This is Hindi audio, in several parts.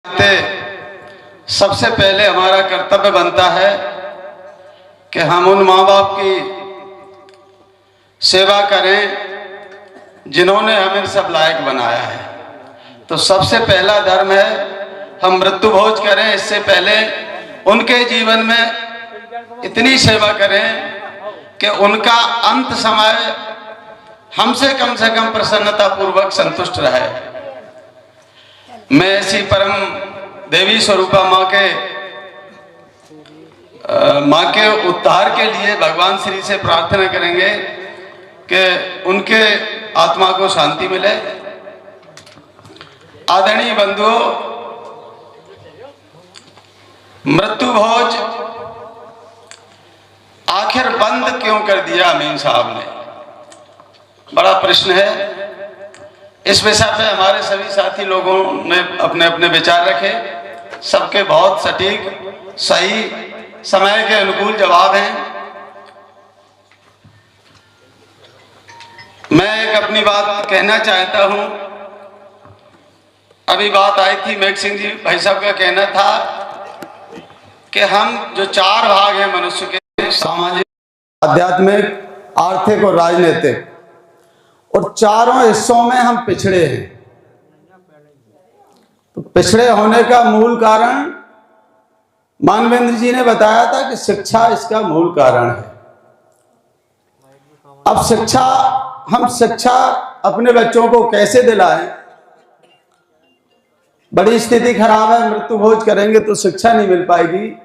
सबसे पहले हमारा कर्तव्य बनता है कि हम उन माँ बाप की सेवा करें जिन्होंने हमें सब लायक बनाया है। तो सबसे पहला धर्म है हम मृत्यु भोज करें, इससे पहले उनके जीवन में इतनी सेवा करें कि उनका अंत समय हमसे कम से कम प्रसन्नता पूर्वक संतुष्ट रहे। मैं ऐसी परम देवी स्वरूपा माँ के उद्धार के लिए भगवान श्री से प्रार्थना करेंगे कि उनके आत्मा को शांति मिले। आदरणीय बंधुओं, मृत्यु भोज आखिर बंद क्यों कर दिया अमीन साहब ने, बड़ा प्रश्न है। इस विषय पे हमारे सभी साथी लोगों ने अपने अपने विचार रखे। सबके बहुत सटीक, सही, समय के अनुकूल जवाब हैं। मैं एक अपनी बात कहना चाहता हूं। अभी बात आई थी, मेघ सिंह जी भाई साहब का कहना था कि हम जो चार भाग हैं मनुष्य के, सामाजिक, आध्यात्मिक, आर्थिक और राजनीतिक, और चारों हिस्सों में हम पिछड़े हैं। तो पिछड़े होने का मूल कारण मानवेंद्र जी ने बताया था कि शिक्षा इसका मूल कारण है। अब हम शिक्षा अपने बच्चों को कैसे दिलाएं? बड़ी स्थिति खराब है। मृत्यु भोज करेंगे तो शिक्षा नहीं मिल पाएगी,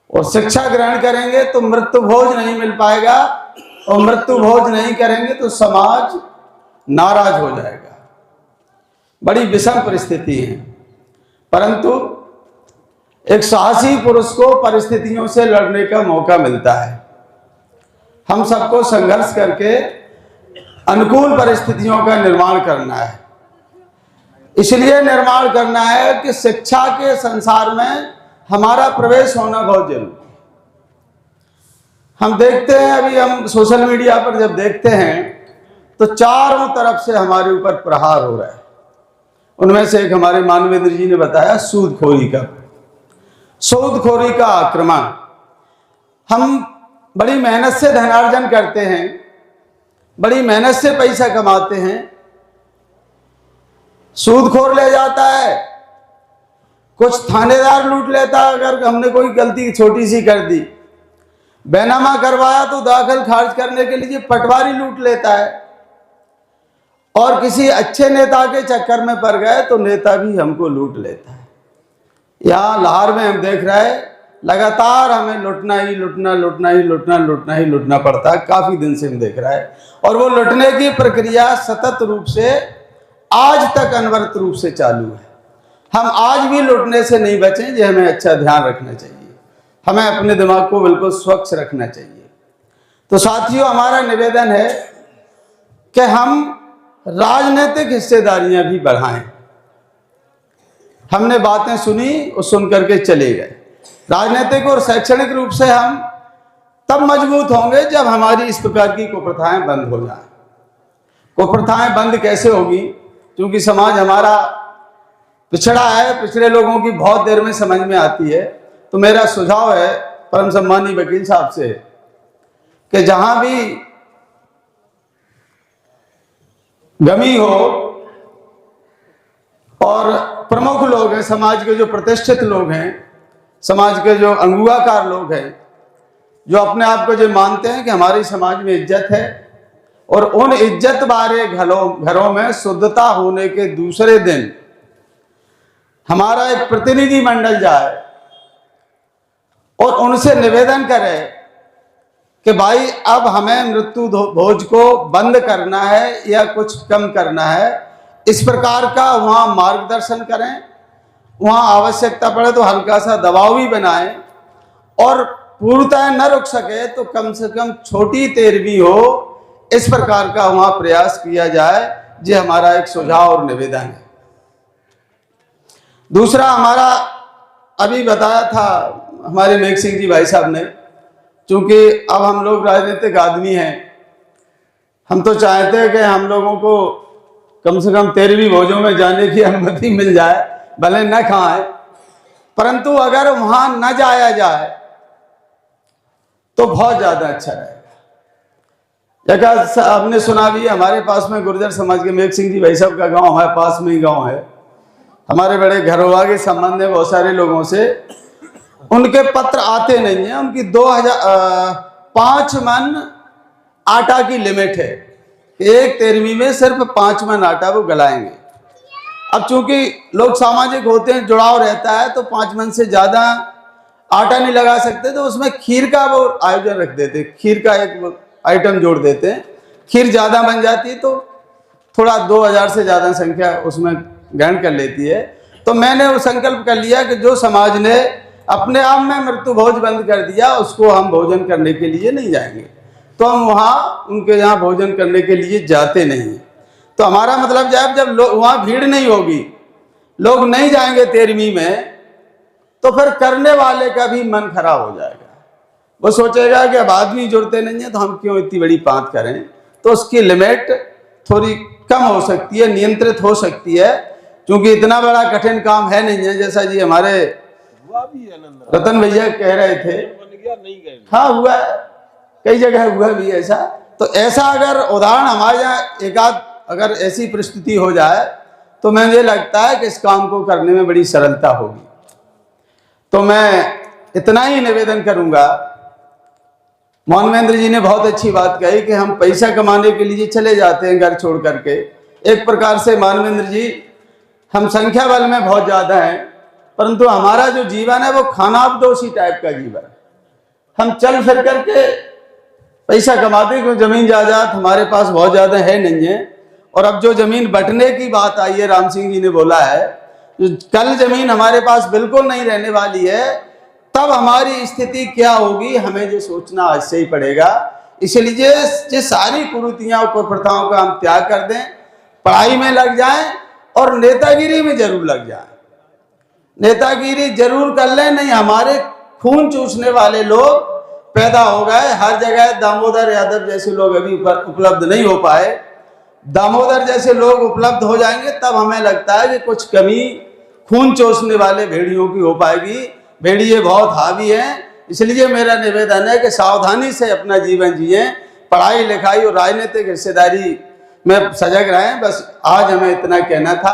और शिक्षा ग्रहण करेंगे तो मृत्यु भोज नहीं मिल पाएगा, और मृत्यु भोज नहीं करेंगे तो समाज नाराज हो जाएगा। बड़ी विषम परिस्थिति है। परंतु एक साहसी पुरुष को परिस्थितियों से लड़ने का मौका मिलता है। हम सबको संघर्ष करके अनुकूल परिस्थितियों का निर्माण करना है। इसलिए निर्माण करना है कि शिक्षा के संसार में हमारा प्रवेश होना बहुत जरूरी है। हम देखते हैं, अभी हम सोशल मीडिया पर जब देखते हैं तो चारों तरफ से हमारे ऊपर प्रहार हो रहा है। उनमें से एक हमारे मानवेंद्र जी ने बताया सूदखोरी का आक्रमण। हम बड़ी मेहनत से धनार्जन करते हैं, बड़ी मेहनत से पैसा कमाते हैं, सूदखोर ले जाता है, कुछ थानेदार लूट लेता है। अगर हमने कोई गलती छोटी सी कर दी, बैनामा करवाया तो दाखिल खारिज करने के लिए पटवारी लूट लेता है, और किसी अच्छे नेता के चक्कर में पड़ गए तो नेता भी हमको लूट लेता है। यहाँ लाहौर में हम देख रहे हैं, लगातार हमें लूटना पड़ता है। काफी दिन से हम देख रहे हैं, और वो लूटने की प्रक्रिया सतत रूप से आज तक अनवरत रूप से चालू है। हम आज भी लूटने से नहीं बचें, ये हमें अच्छा ध्यान रखना चाहिए। हमें अपने दिमाग को बिल्कुल स्वच्छ रखना चाहिए। तो साथियों, हमारा निवेदन है कि हम राजनीतिक हिस्सेदारियां भी बढ़ाएं। हमने बातें सुनी और सुन करके चले गए। राजनीतिक और शैक्षणिक रूप से हम तब मजबूत होंगे जब हमारी इस प्रकार की कुप्रथाएं बंद हो जाएं। कुप्रथाएं बंद कैसे होगी? क्योंकि समाज हमारा पिछड़ा है, पिछड़े लोगों की बहुत देर में समझ में आती है। तो मेरा सुझाव है परम सम्मानीय वकील साहब से कि जहां भी गमी हो, और प्रमुख लोग हैं समाज के, जो प्रतिष्ठित लोग हैं समाज के, जो अंगुआकार लोग हैं, जो अपने आप को जो मानते हैं कि हमारी समाज में इज्जत है, और उन इज्जत वाले घरों में शुद्धता होने के दूसरे दिन हमारा एक प्रतिनिधि मंडल जाए और उनसे निवेदन करे कि भाई अब हमें मृत्यु भोज को बंद करना है या कुछ कम करना है, इस प्रकार का वहाँ मार्गदर्शन करें। वहाँ आवश्यकता पड़े तो हल्का सा दबाव भी बनाएं, और पूर्णतः न रुक सके तो कम से कम छोटी तेरवी हो, इस प्रकार का वहाँ प्रयास किया जाए। ये हमारा एक सुझाव और निवेदन है। दूसरा, हमारा अभी बताया था हमारे मेघ सिंह जी भाई साहब ने, चूंकि अब हम लोग राजनीतिक आदमी हैं, हम तो चाहते हैं कि हम लोगों को कम से कम 13वीं भोजों में जाने की अनुमति मिल जाए, भले न खाएं, परंतु अगर वहां न जाया जाए तो बहुत ज्यादा अच्छा रहेगा। जगह आपने सुना भी, हमारे पास में गुर्जर समाज के मेघ सिंह जी भाई साहब का गांव हमारे पास में ही गांव है। हमारे बड़े घरवा के संबंध है बहुत सारे लोगों से, उनके पत्र आते नहीं है। उनकी 5 मन आटा की लिमिट है, एक 13वीं में सिर्फ 5 मन आटा वो गलाएंगे। अब चूंकि लोग सामाजिक होते हैं, जुड़ाव रहता है, तो 5 मन से ज्यादा आटा नहीं लगा सकते, तो उसमें खीर का वो आयोजन रख देते, खीर का एक आइटम जोड़ देते हैं। खीर ज्यादा बन जाती है तो थोड़ा 2000 से ज्यादा संख्या उसमें ग्रहण कर लेती है। तो मैंने वो संकल्प कर लिया कि जो समाज ने अपने आप में मृत्यु भोज बंद कर दिया, उसको हम भोजन करने के लिए नहीं जाएंगे। तो हम वहाँ उनके यहाँ भोजन करने के लिए जाते नहीं। तो हमारा मतलब जब लोग वहाँ भीड़ नहीं होगी, लोग नहीं जाएंगे 13वीं में, तो फिर करने वाले का भी मन खराब हो जाएगा। वो सोचेगा कि अब आदमी जुड़ते नहीं है तो हम क्यों इतनी बड़ी बात करें। तो उसकी लिमिट थोड़ी कम हो सकती है, नियंत्रित हो सकती है, क्योंकि इतना बड़ा कठिन काम है नहीं है। जैसा जी हमारे रतन भैया कह रहे थे, हाँ हुआ, कई जगह हुआ भी ऐसा। तो ऐसा अगर उदाहरण हमारे यहाँ एकाध अगर ऐसी परिस्थिति हो जाए तो मुझे लगता है कि इस काम को करने में बड़ी सरलता होगी। तो मैं इतना ही निवेदन करूंगा। मोहन महेंद्र जी ने बहुत अच्छी बात कही कि हम पैसा कमाने के लिए चले जाते हैं घर छोड़ करके। एक प्रकार से मोहन महेंद्र जी, हम संख्या बल में बहुत ज्यादा हैं, परंतु हमारा जो जीवन है वो खानाबदोशी टाइप का जीवन। हम चल फिर करके पैसा कमाते, क्योंकि जमीन जायदाद हमारे पास बहुत ज्यादा है नहीं है। और अब जो जमीन बंटने की बात आई है, राम सिंह जी ने बोला है, कल जमीन हमारे पास बिल्कुल नहीं रहने वाली है, तब हमारी स्थिति क्या होगी हमें जो सोचना आज से ही पड़ेगा। इसलिए ये सारी कुरीतियां और कुप्रथाओं का हम त्याग कर दें, पढ़ाई में लग जाएं और नेतागिरी में जरूर लग जाएं। नेतागिरी जरूर कर लें, नहीं हमारे खून चूसने वाले लोग पैदा हो गए हर जगह। दामोदर यादव जैसे लोग अभी उपलब्ध नहीं हो पाए, दामोदर जैसे लोग उपलब्ध हो जाएंगे तब हमें लगता है कि कुछ कमी खून चूसने वाले भेड़ियों की हो पाएगी। भेड़िए बहुत हावी हैं, इसलिए मेरा निवेदन है कि सावधानी से अपना जीवन जिए, पढ़ाई लिखाई और राजनीतिक हिस्सेदारी में सजग रहें। बस आज हमें इतना कहना था।